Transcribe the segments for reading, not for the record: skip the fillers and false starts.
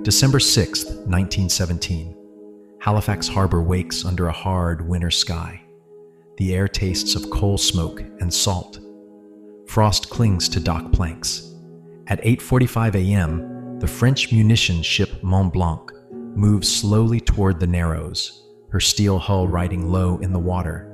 December 6th, 1917. Halifax Harbor wakes under a hard winter sky. The air tastes of coal smoke and salt. Frost clings to dock planks. At 8:45 a.m., the French munition ship 𝐷 Blanc moves slowly toward the Narrows, her steel hull riding low in the water.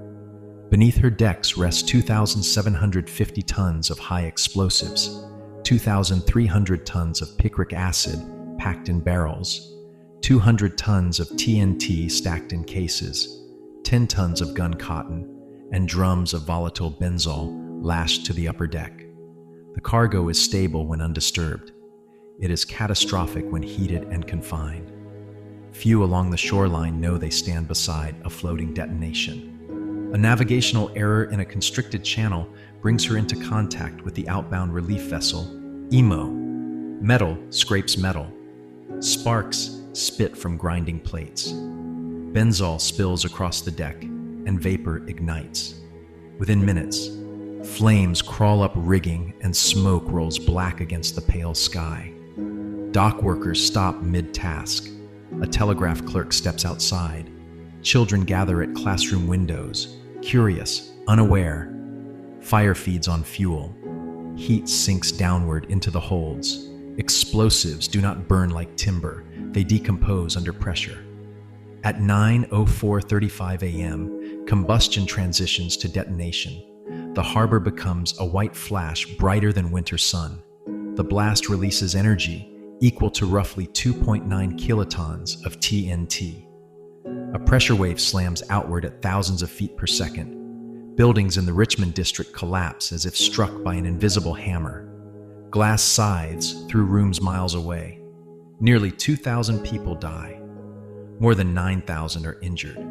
Beneath her decks rest 2,750 tons of high explosives, 2,300 tons of picric acid packed in barrels, 200 tons of TNT stacked in cases, 10 tons of gun cotton, and drums of volatile benzol lashed to the upper deck. The cargo is stable when undisturbed. It is catastrophic when heated and confined. Few along the shoreline know they stand beside a floating detonation. A navigational error in a constricted channel brings her into contact with the outbound relief vessel, 𝐅𝐨𝐥𝐥𝐨𝐰. Metal scrapes metal. Sparks spit from grinding plates. Benzol spills across the deck, and vapor ignites. Within minutes, flames crawl up rigging and smoke rolls black against the pale sky. Dock workers stop mid-task. A telegraph clerk steps outside. Children gather at classroom windows, curious, unaware. Fire feeds on fuel. Heat sinks downward into the holds. Explosives do not burn like timber. They decompose under pressure. At 9:04:35 a.m., combustion transitions to detonation. The harbor becomes a white flash brighter than winter sun. The blast releases energy equal to roughly 2.9 kilotons of TNT. A pressure wave slams outward at thousands of feet per second. Buildings in the Richmond district collapse as if struck by an invisible hammer. Glass scythes through rooms miles away. Nearly 2,000 people die. More than 9,000 are injured.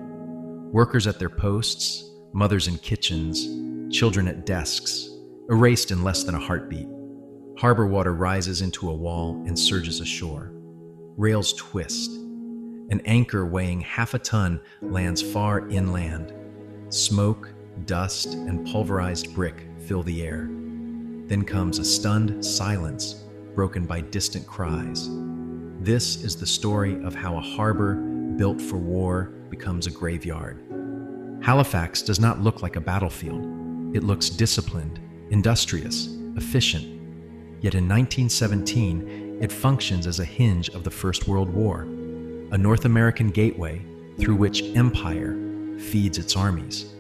Workers at their posts, mothers in kitchens, children at desks, erased in less than a heartbeat. Harbor water rises into a wall and surges ashore. Rails twist. An anchor weighing half a ton lands far inland. Smoke, dust, and pulverized brick fill the air. Then comes a stunned silence, broken by distant cries. This is the story of how a harbor built for war becomes a graveyard. Halifax does not look like a battlefield. It looks disciplined, industrious, efficient. Yet in 1917, it functions as a hinge of the First World War, a North American gateway through which empire feeds its armies.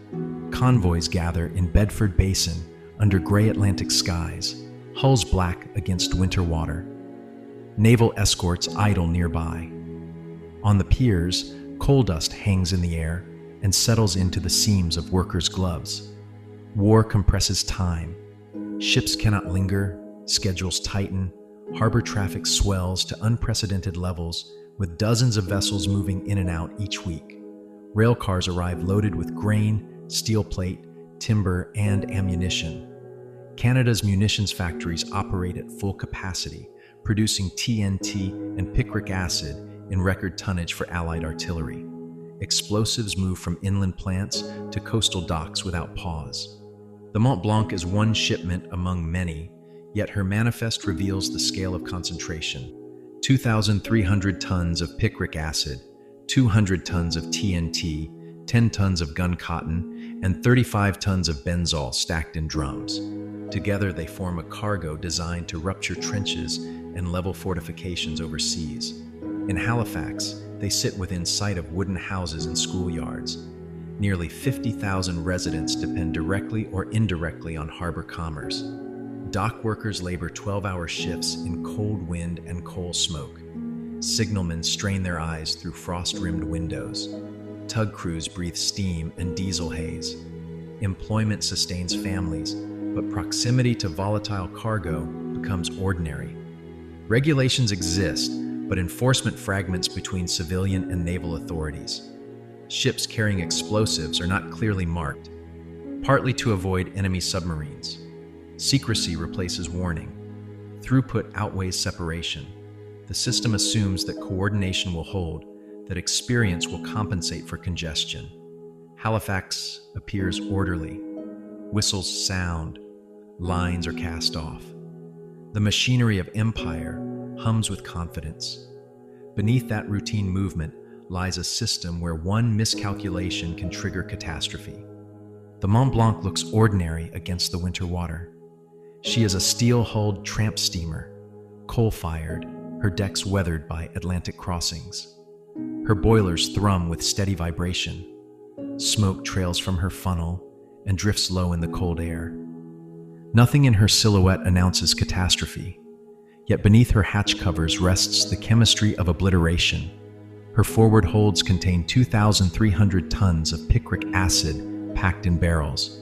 Convoys gather in Bedford Basin under gray Atlantic skies, hulls black against winter water. Naval escorts idle nearby. On the piers, coal dust hangs in the air and settles into the seams of workers' gloves. War compresses time. Ships cannot linger, schedules tighten, harbor traffic swells to unprecedented levels with dozens of vessels moving in and out each week. Rail cars arrive loaded with grain, steel plate, timber, and ammunition. Canada's munitions factories operate at full capacity, producing TNT and picric acid in record tonnage for Allied artillery. Explosives move from inland plants to coastal docks without pause. The 𝐷 Blanc is one shipment among many, yet her manifest reveals the scale of concentration. 2,300 tons of picric acid, 200 tons of TNT, 10 tons of gun cotton, and 35 tons of benzol stacked in drums. Together they form a cargo designed to rupture trenches and level fortifications overseas. In Halifax, they sit within sight of wooden houses and schoolyards. Nearly 50,000 residents depend directly or indirectly on harbor commerce. Dock workers labor 12-hour shifts in cold wind and coal smoke. Signalmen strain their eyes through frost-rimmed windows. Tug crews breathe steam and diesel haze. Employment sustains families, but proximity to volatile cargo becomes ordinary. Regulations exist, but enforcement fragments between civilian and naval authorities. Ships carrying explosives are not clearly marked, partly to avoid enemy submarines. Secrecy replaces warning. Throughput outweighs separation. The system assumes that coordination will hold, that experience will compensate for congestion. Halifax appears orderly. Whistles sound. Lines are cast off. The machinery of empire hums with confidence. Beneath that routine movement lies a system where one miscalculation can trigger catastrophe. The Mont Blanc looks ordinary against the winter water. She is a steel-hulled tramp steamer, coal-fired, her decks weathered by Atlantic crossings. Her boilers thrum with steady vibration. Smoke trails from her funnel and drifts low in the cold air. Nothing in her silhouette announces catastrophe, yet beneath her hatch covers rests the chemistry of obliteration. Her forward holds contain 2,300 tons of picric acid packed in barrels.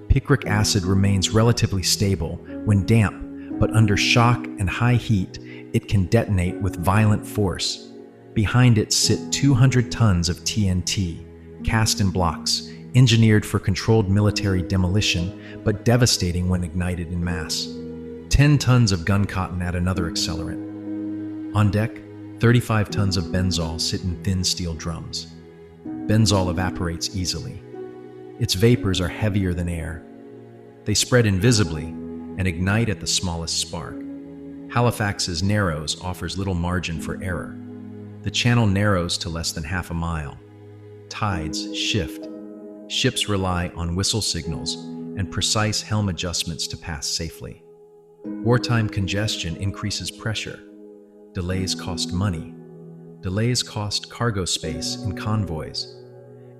Picric acid remains relatively stable when damp, but under shock and high heat, it can detonate with violent force. Behind it sit 200 tons of TNT, cast in blocks, engineered for controlled military demolition, but devastating when ignited in mass. 10 tons of gun cotton add another accelerant. On deck, 35 tons of benzol sit in thin steel drums. Benzol evaporates easily. Its vapors are heavier than air. They spread invisibly and ignite at the smallest spark. Halifax's Narrows offers little margin for error. The channel narrows to less than half a mile. Tides shift. Ships rely on whistle signals and precise helm adjustments to pass safely. Wartime congestion increases pressure. Delays cost money. Delays cost cargo space in convoys.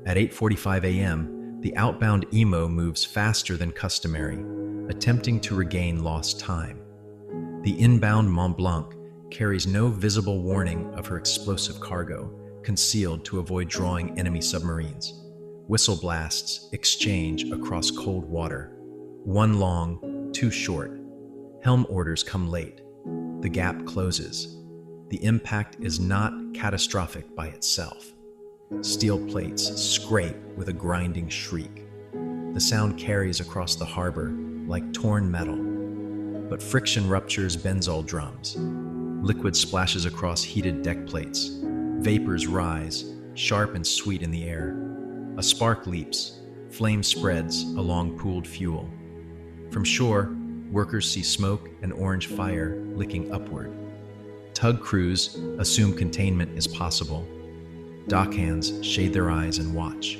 At 8:45 a.m., the outbound emo moves faster than customary, attempting to regain lost time. The inbound Mont Blanc carries no visible warning of her explosive cargo, concealed to avoid drawing enemy submarines. Whistle blasts exchange across cold water. One long, two short. Helm orders come late. The gap closes. The impact is not catastrophic by itself. Steel plates scrape with a grinding shriek. The sound carries across the harbor like torn metal. But friction ruptures benzol drums. Liquid splashes across heated deck plates. Vapors rise, sharp and sweet in the air. A spark leaps. Flame spreads along pooled fuel. From shore, workers see smoke and orange fire licking upward. Tug crews assume containment is possible. Dockhands shade their eyes and watch.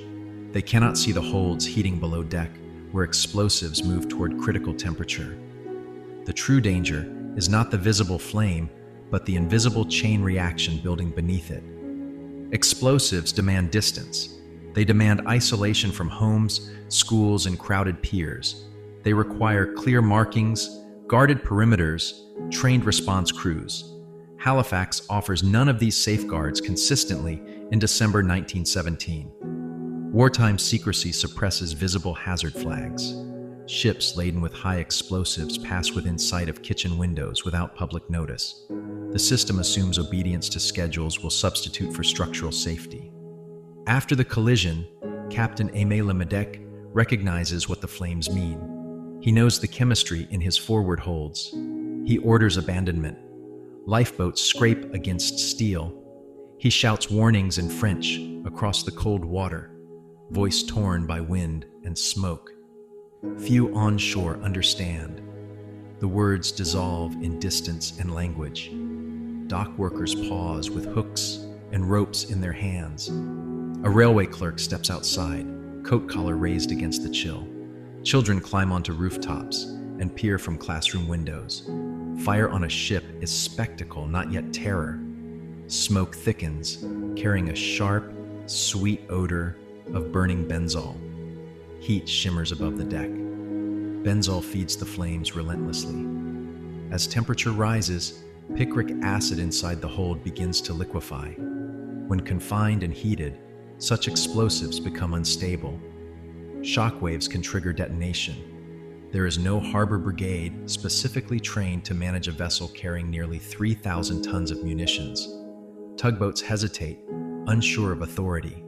They cannot see the holds heating below deck, where explosives move toward critical temperature. The true danger is not the visible flame, but the invisible chain reaction building beneath it. Explosives demand distance. They demand isolation from homes, schools, and crowded piers. They require clear markings, guarded perimeters, trained response crews. Halifax offers none of these safeguards consistently in December 1917. Wartime secrecy suppresses visible hazard flags. Ships laden with high explosives pass within sight of kitchen windows without public notice. The system assumes obedience to schedules will substitute for structural safety. After the collision, Captain 𝐅𝐸𝐿 recognizes what the flames mean. He knows the chemistry in his forward holds. He orders abandonment. Lifeboats scrape against steel. He shouts warnings in French across the cold water, voice torn by wind and smoke. Few onshore understand. The words dissolve in distance and language. Dock workers pause with hooks and ropes in their hands. A railway clerk steps outside, coat collar raised against the chill. Children climb onto rooftops and peer from classroom windows. Fire on a ship is spectacle, not yet terror. Smoke thickens, carrying a sharp, sweet odor of burning benzol. Heat shimmers above the deck. Benzol feeds the flames relentlessly. As temperature rises, picric acid inside the hold begins to liquefy. When confined and heated, such explosives become unstable. Shock waves can trigger detonation. There is no harbor brigade specifically trained to manage a vessel carrying nearly 3,000 tons of munitions. Tugboats hesitate, unsure of authority.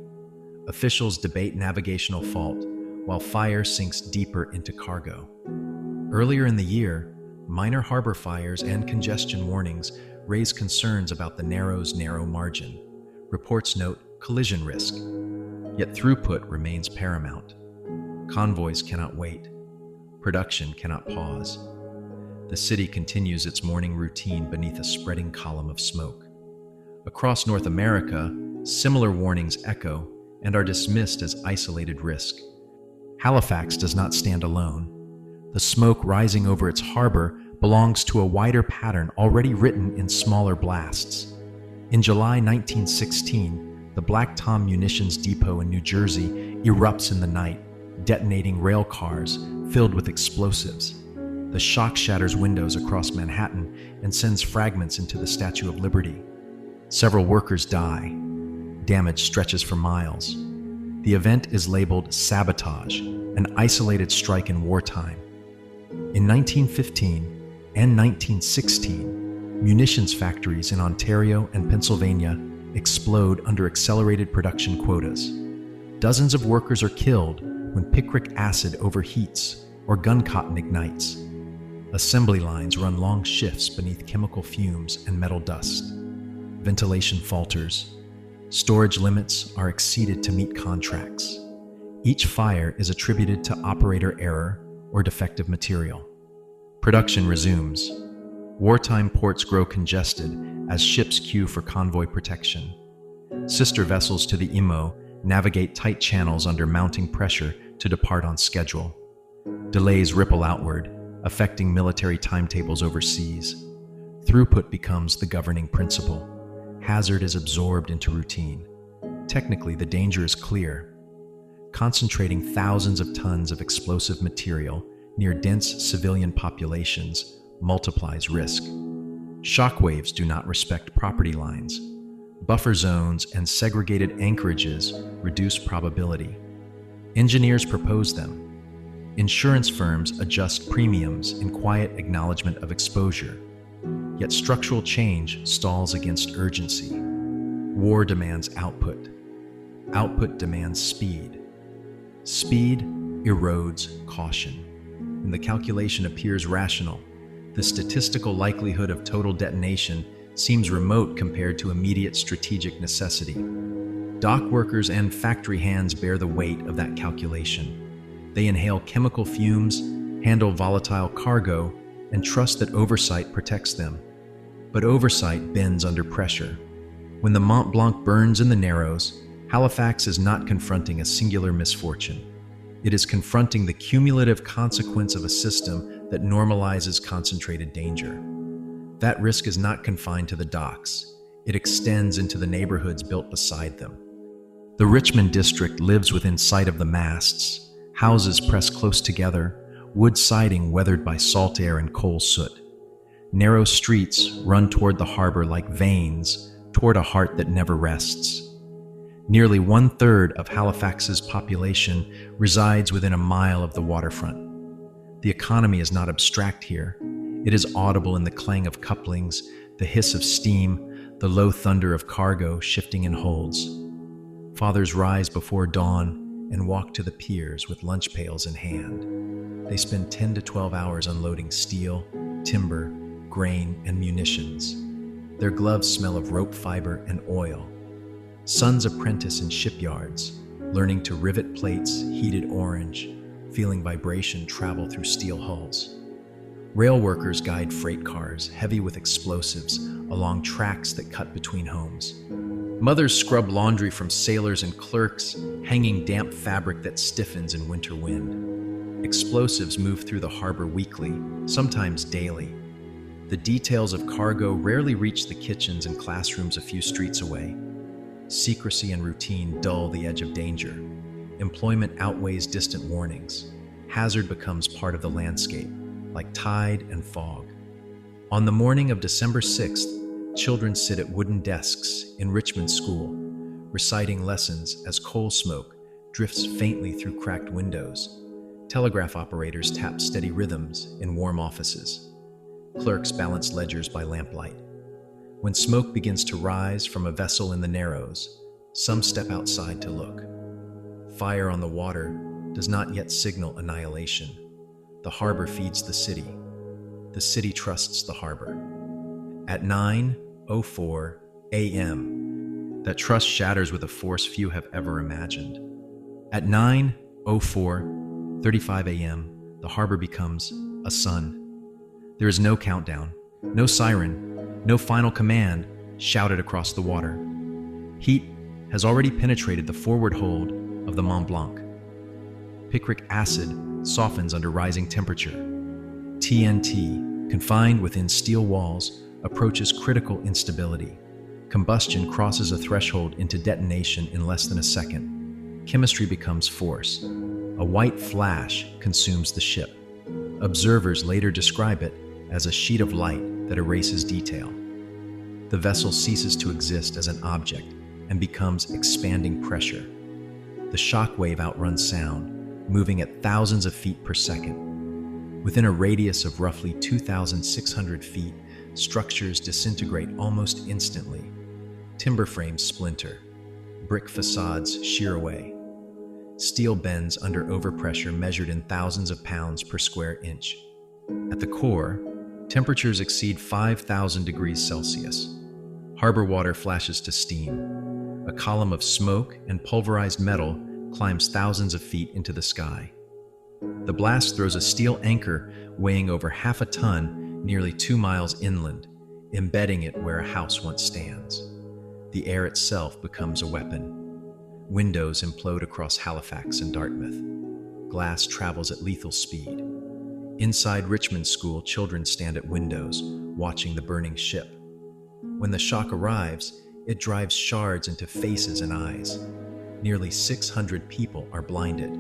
Officials debate navigational fault, while fire sinks deeper into cargo. Earlier in the year, minor harbor fires and congestion warnings raise concerns about the Narrows' narrow margin. Reports note collision risk, yet throughput remains paramount. Convoys cannot wait. Production cannot pause. The city continues its morning routine beneath a spreading column of smoke. Across North America, similar warnings echo and are dismissed as isolated risk. Halifax does not stand alone. The smoke rising over its harbor belongs to a wider pattern already written in smaller blasts. In July 1916, the Black Tom Munitions Depot in New Jersey erupts in the night, detonating rail cars filled with explosives. The shock shatters windows across Manhattan and sends fragments into the Statue of Liberty. Several workers die. Damage stretches for miles. The event is labeled sabotage, an isolated strike in wartime. In 1915 and 1916, munitions factories in Ontario and Pennsylvania explode under accelerated production quotas. Dozens of workers are killed when picric acid overheats or gun cotton ignites. Assembly lines run long shifts beneath chemical fumes and metal dust. Ventilation falters. Storage limits are exceeded to meet contracts. Each fire is attributed to operator error or defective material. Production resumes. Wartime ports grow congested as ships queue for convoy protection. Sister vessels to the 𝐅𝐸 navigate tight channels under mounting pressure to depart on schedule. Delays ripple outward, affecting military timetables overseas. Throughput becomes the governing principle. Hazard is absorbed into routine. Technically, the danger is clear. Concentrating thousands of tons of explosive material near dense civilian populations multiplies risk. Shockwaves do not respect property lines. Buffer zones and segregated anchorages reduce probability. Engineers propose them. Insurance firms adjust premiums in quiet acknowledgement of exposure. Yet structural change stalls against urgency. War demands output. Output demands speed. Speed erodes caution. When the calculation appears rational, the statistical likelihood of total detonation seems remote compared to immediate strategic necessity. Dock workers and factory hands bear the weight of that calculation. They inhale chemical fumes, handle volatile cargo, and trust that oversight protects them. But oversight bends under pressure. When the Mont Blanc burns in the Narrows, Halifax is not confronting a singular misfortune. It is confronting the cumulative consequence of a system that normalizes concentrated danger. That risk is not confined to the docks. It extends into the neighborhoods built beside them. The Richmond district lives within sight of the masts, houses pressed close together, wood siding weathered by salt air and coal soot. Narrow streets run toward the harbor like veins toward a heart that never rests. Nearly 1/3 of Halifax's population resides within a mile of the waterfront. The economy is not abstract here. It is audible in the clang of couplings, the hiss of steam, the low thunder of cargo shifting in holds. Fathers rise before dawn and walk to the piers with lunch pails in hand. They spend 10 to 12 hours unloading steel, timber, grain, and munitions. Their gloves smell of rope fiber and oil. Sons apprentice in shipyards, learning to rivet plates heated orange, feeling vibration travel through steel hulls. Rail workers guide freight cars, heavy with explosives, along tracks that cut between homes. Mothers scrub laundry from sailors and clerks, hanging damp fabric that stiffens in winter wind. Explosives move through the harbor weekly, sometimes daily. The details of cargo rarely reach the kitchens and classrooms a few streets away. Secrecy and routine dull the edge of danger. Employment outweighs distant warnings. Hazard becomes part of the landscape, like tide and fog. On the morning of December 6th, children sit at wooden desks in Richmond School, reciting lessons as coal smoke drifts faintly through cracked windows. Telegraph operators tap steady rhythms in warm offices. Clerks balance ledgers by lamplight. When smoke begins to rise from a vessel in the Narrows, some step outside to look. Fire on the water does not yet signal annihilation. The harbor feeds the city. The city trusts the harbor. At 9:04 a.m., that trust shatters with a force few have ever imagined. At 9:35 a.m., the harbor becomes a sun. There is no countdown, no siren, no final command, shouted across the water. Heat has already penetrated the forward hold of the Mont Blanc. Picric acid softens under rising temperature. TNT, confined within steel walls, approaches critical instability. Combustion crosses a threshold into detonation in less than a second. Chemistry becomes force. A white flash consumes the ship. Observers later describe it as a sheet of light that erases detail. The vessel ceases to exist as an object and becomes expanding pressure. The shock wave outruns sound, moving at thousands of feet per second. Within a radius of roughly 2,600 feet, structures disintegrate almost instantly. Timber frames splinter. Brick facades shear away. Steel bends under overpressure measured in thousands of pounds per square inch. At the core, temperatures exceed 5,000 degrees Celsius. Harbor water flashes to steam. A column of smoke and pulverized metal climbs thousands of feet into the sky. The blast throws a steel anchor weighing over half a ton nearly 2 miles inland, embedding it where a house once stands. The air itself becomes a weapon. Windows implode across Halifax and Dartmouth. Glass travels at lethal speed. Inside Richmond School, children stand at windows, watching the burning ship. When the shock arrives, it drives shards into faces and eyes. Nearly 600 people are blinded.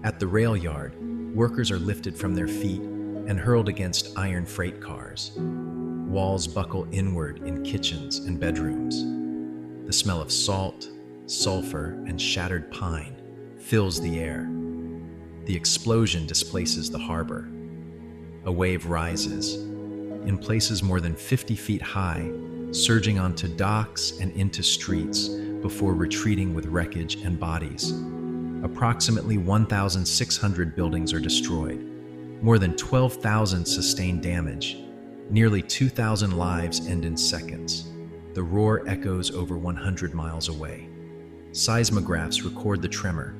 At the rail yard, workers are lifted from their feet and hurled against iron freight cars. Walls buckle inward in kitchens and bedrooms. The smell of salt, sulfur, and shattered pine fills the air. The explosion displaces the harbor. A wave rises, in places more than 50 feet high, surging onto docks and into streets before retreating with wreckage and bodies. Approximately 1,600 buildings are destroyed. More than 12,000 sustain damage. Nearly 2,000 lives end in seconds. The roar echoes over 100 miles away. Seismographs record the tremor.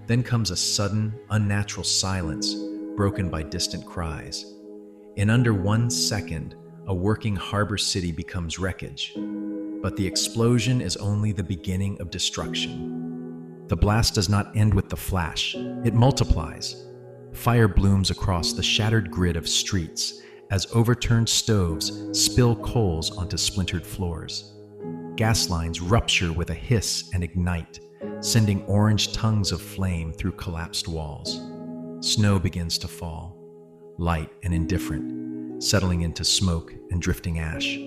Then comes a sudden, unnatural silence, broken by distant cries. In under 1 second, a working harbor city becomes wreckage. But the explosion is only the beginning of destruction. The blast does not end with the flash. It multiplies. Fire blooms across the shattered grid of streets as overturned stoves spill coals onto splintered floors. Gas lines rupture with a hiss and ignite, sending orange tongues of flame through collapsed walls. Snow begins to fall, light and indifferent, settling into smoke and drifting ash.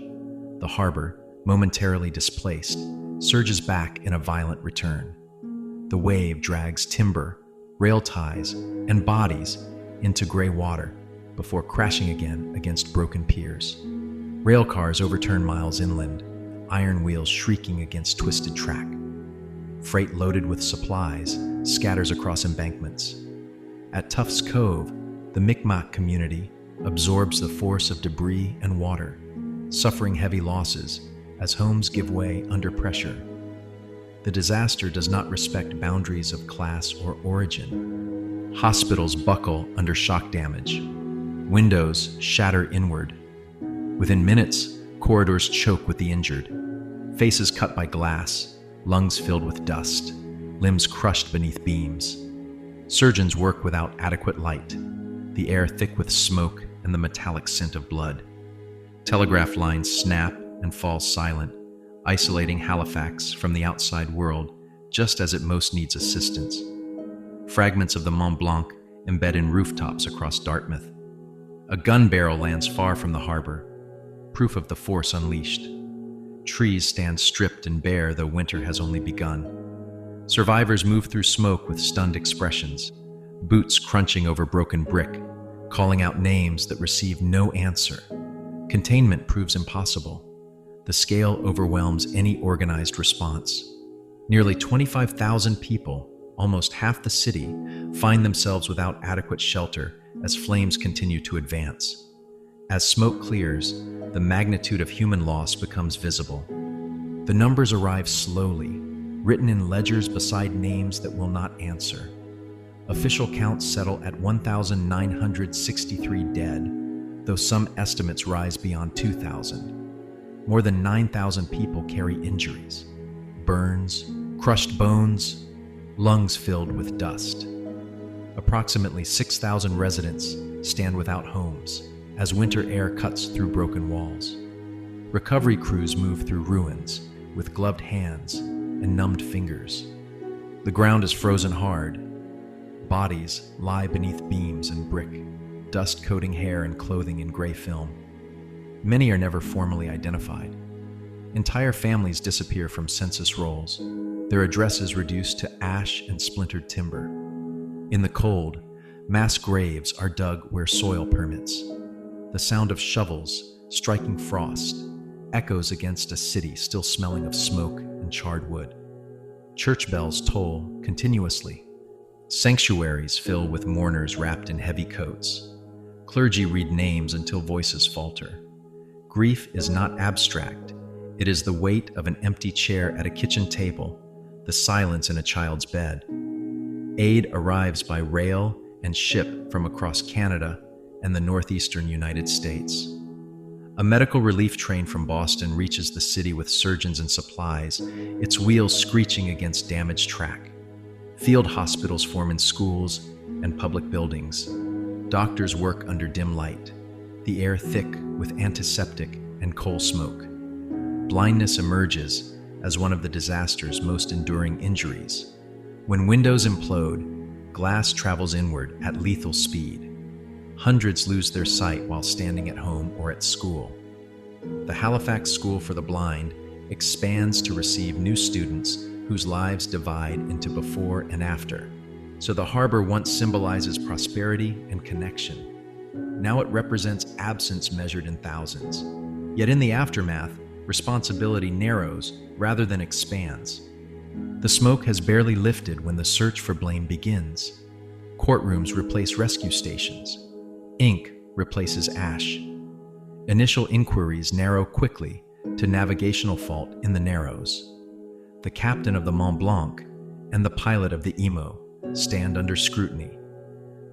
The harbor, momentarily displaced, surges back in a violent return. The wave drags timber, rail ties, and bodies into gray water before crashing again against broken piers. Rail cars overturn miles inland, iron wheels shrieking against twisted track. Freight loaded with supplies scatters across embankments. At Tufts Cove, the Mi'kmaq community absorbs the force of debris and water, suffering heavy losses as homes give way under pressure. The disaster does not respect boundaries of class or origin. Hospitals buckle under shock damage. Windows shatter inward. Within minutes, corridors choke with the injured. Faces cut by glass, lungs filled with dust, limbs crushed beneath beams. Surgeons work without adequate light, the air thick with smoke and the metallic scent of blood. Telegraph lines snap and fall silent, isolating Halifax from the outside world just as it most needs assistance. Fragments of the Mont Blanc embed in rooftops across Dartmouth. A gun barrel lands far from the harbor, proof of the force unleashed. Trees stand stripped and bare, though winter has only begun. Survivors move through smoke with stunned expressions, boots crunching over broken brick, calling out names that receive no answer. Containment proves impossible. The scale overwhelms any organized response. Nearly 25,000 people, almost half the city, find themselves without adequate shelter as flames continue to advance. As smoke clears, the magnitude of human loss becomes visible. The numbers arrive slowly, written in ledgers beside names that will not answer. Official counts settle at 1,963 dead, though some estimates rise beyond 2,000. More than 9,000 people carry injuries, burns, crushed bones, lungs filled with dust. Approximately 6,000 residents stand without homes as winter air cuts through broken walls. Recovery crews move through ruins with gloved hands and numbed fingers. The ground is frozen hard. Bodies lie beneath beams and brick, dust coating hair and clothing in gray film. Many are never formally identified. Entire families disappear from census rolls, their addresses reduced to ash and splintered timber. In the cold, mass graves are dug where soil permits. The sound of shovels striking frost echoes against a city still smelling of smoke and charred wood. Church bells toll continuously. Sanctuaries fill with mourners wrapped in heavy coats. Clergy read names until voices falter. Grief is not abstract. It is the weight of an empty chair at a kitchen table, the silence in a child's bed. Aid arrives by rail and ship from across Canada and the northeastern United States. A medical relief train from Boston reaches the city with surgeons and supplies, its wheels screeching against damaged track. Field hospitals form in schools and public buildings. Doctors work under dim light, the air thick with antiseptic and coal smoke. Blindness emerges as one of the disaster's most enduring injuries. When windows implode, glass travels inward at lethal speed. Hundreds lose their sight while standing at home or at school. The Halifax School for the Blind expands to receive new students whose lives divide into before and after. So the harbor once symbolizes prosperity and connection. Now it represents absence measured in thousands. Yet in the aftermath, responsibility narrows rather than expands. The smoke has barely lifted when the search for blame begins. Courtrooms replace rescue stations. Ink replaces ash. Initial inquiries narrow quickly to navigational fault in the Narrows. The captain of the Mont Blanc and the pilot of the 𝐅𝐸 stand under scrutiny.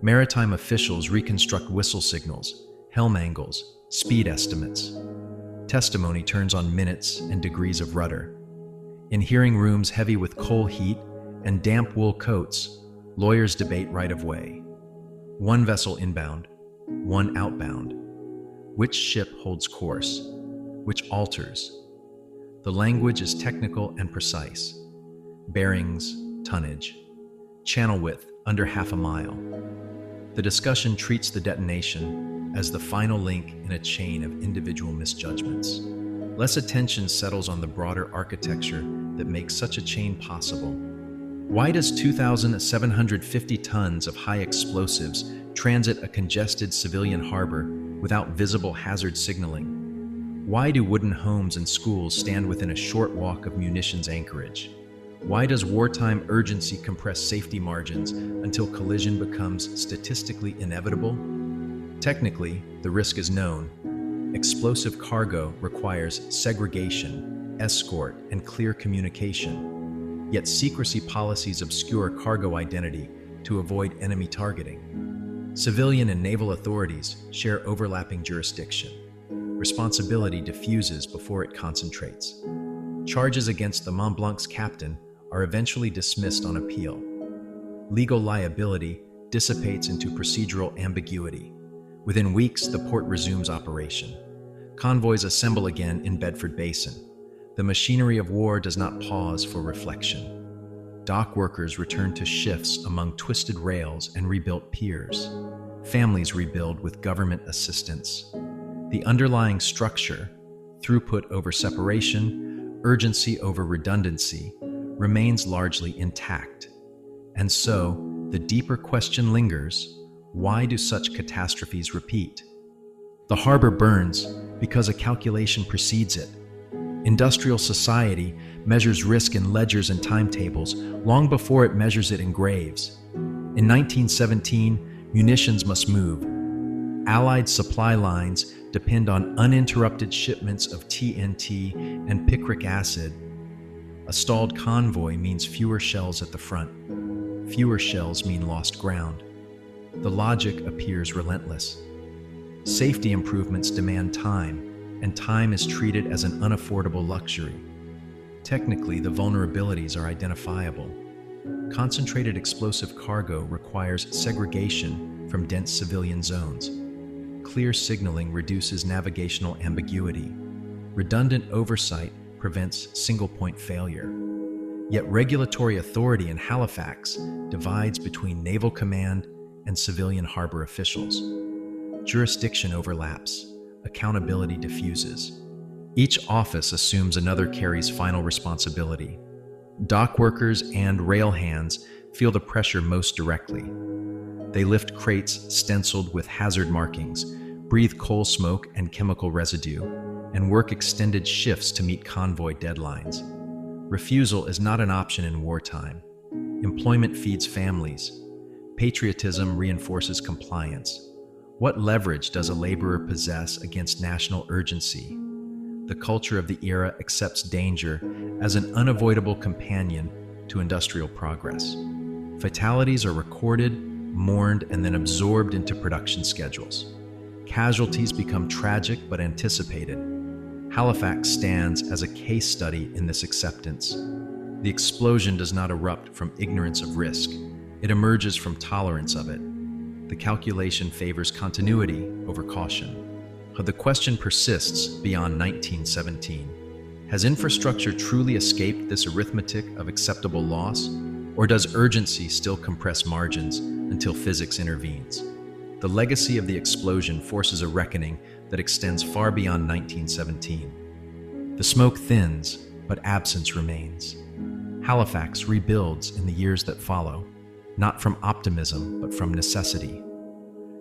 Maritime officials reconstruct whistle signals, helm angles, speed estimates. Testimony turns on minutes and degrees of rudder. In hearing rooms heavy with coal heat and damp wool coats, lawyers debate right-of-way. One vessel inbound, one outbound. Which ship holds course? Which alters? The language is technical and precise. Bearings, tonnage. Channel width, under half a mile. The discussion treats the detonation as the final link in a chain of individual misjudgments. Less attention settles on the broader architecture that makes such a chain possible. Why does 2,750 tons of high explosives transit a congested civilian harbor without visible hazard signaling? Why do wooden homes and schools stand within a short walk of munitions anchorage? Why does wartime urgency compress safety margins until collision becomes statistically inevitable? Technically, the risk is known. Explosive cargo requires segregation, escort, and clear communication. Yet secrecy policies obscure cargo identity to avoid enemy targeting. Civilian and naval authorities share overlapping jurisdiction. Responsibility diffuses before it concentrates. Charges against the Mont Blanc's captain are eventually dismissed on appeal. Legal liability dissipates into procedural ambiguity. Within weeks, the port resumes operation. Convoys assemble again in Bedford Basin. The machinery of war does not pause for reflection. Dock workers return to shifts among twisted rails and rebuilt piers. Families rebuild with government assistance. The underlying structure, throughput over separation, urgency over redundancy, remains largely intact. And so, the deeper question lingers: why do such catastrophes repeat? The harbor burns because a calculation precedes it. Industrial society measures risk in ledgers and timetables long before it measures it in graves. In 1917, munitions must move. Allied supply lines depend on uninterrupted shipments of TNT and picric acid. A stalled convoy means fewer shells at the front. Fewer shells mean lost ground. The logic appears relentless. Safety improvements demand time, and time is treated as an unaffordable luxury. Technically, the vulnerabilities are identifiable. Concentrated explosive cargo requires segregation from dense civilian zones. Clear signaling reduces navigational ambiguity. Redundant oversight prevents single-point failure. Yet regulatory authority in Halifax divides between Naval Command and civilian harbor officials. Jurisdiction overlaps. Accountability diffuses. Each office assumes another carries final responsibility. Dock workers and rail hands feel the pressure most directly. They lift crates stenciled with hazard markings, breathe coal smoke and chemical residue, and work extended shifts to meet convoy deadlines. Refusal is not an option in wartime. Employment feeds families. Patriotism reinforces compliance. What leverage does a laborer possess against national urgency? The culture of the era accepts danger as an unavoidable companion to industrial progress. Fatalities are recorded, mourned, and then absorbed into production schedules. Casualties become tragic but anticipated. Halifax stands as a case study in this acceptance. The explosion does not erupt from ignorance of risk. It emerges from tolerance of it. The calculation favors continuity over caution. But the question persists beyond 1917. Has infrastructure truly escaped this arithmetic of acceptable loss, or does urgency still compress margins until physics intervenes? The legacy of the explosion forces a reckoning that extends far beyond 1917. The smoke thins, but absence remains. Halifax rebuilds in the years that follow, not from optimism, but from necessity.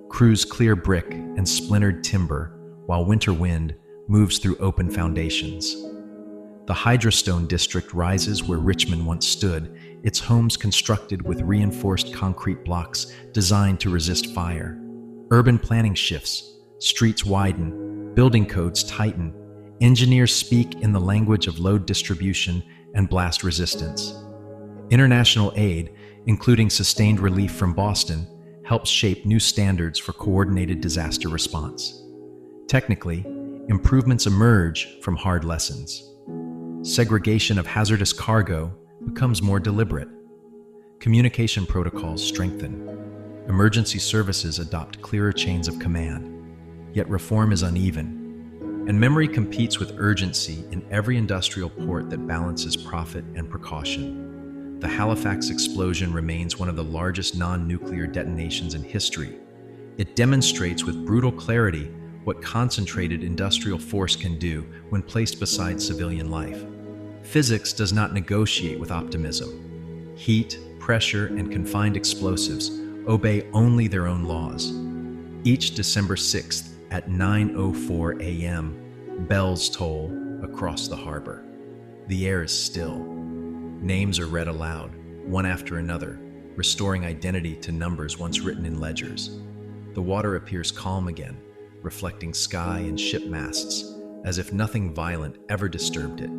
Crews clear brick and splintered timber, while winter wind moves through open foundations. The Hydrastone district rises where Richmond once stood, its homes constructed with reinforced concrete blocks designed to resist fire. Urban planning shifts, streets widen, building codes tighten, engineers speak in the language of load distribution and blast resistance. International aid, including sustained relief from Boston, helps shape new standards for coordinated disaster response. Technically, improvements emerge from hard lessons. Segregation of hazardous cargo becomes more deliberate. Communication protocols strengthen. Emergency services adopt clearer chains of command. Yet reform is uneven, and memory competes with urgency in every industrial port that balances profit and precaution. The Halifax explosion remains one of the largest non-nuclear detonations in history. It demonstrates with brutal clarity what concentrated industrial force can do when placed beside civilian life. Physics does not negotiate with optimism. Heat, pressure, and confined explosives obey only their own laws. Each December 6th at 9:04 a.m., bells toll across the harbor. The air is still. Names are read aloud, one after another, restoring identity to numbers once written in ledgers. The water appears calm again, reflecting sky and ship masts, as if nothing violent ever disturbed it.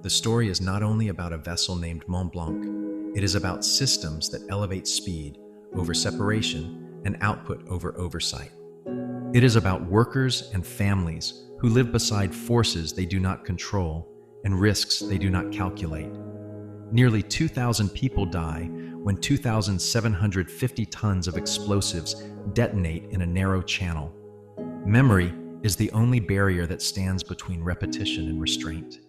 The story is not only about a vessel named Mont Blanc, it is about systems that elevate speed over separation and output over oversight. It is about workers and families who live beside forces they do not control and risks they do not calculate. Nearly 2,000 people die when 2,750 tons of explosives detonate in a narrow channel. Memory is the only barrier that stands between repetition and restraint.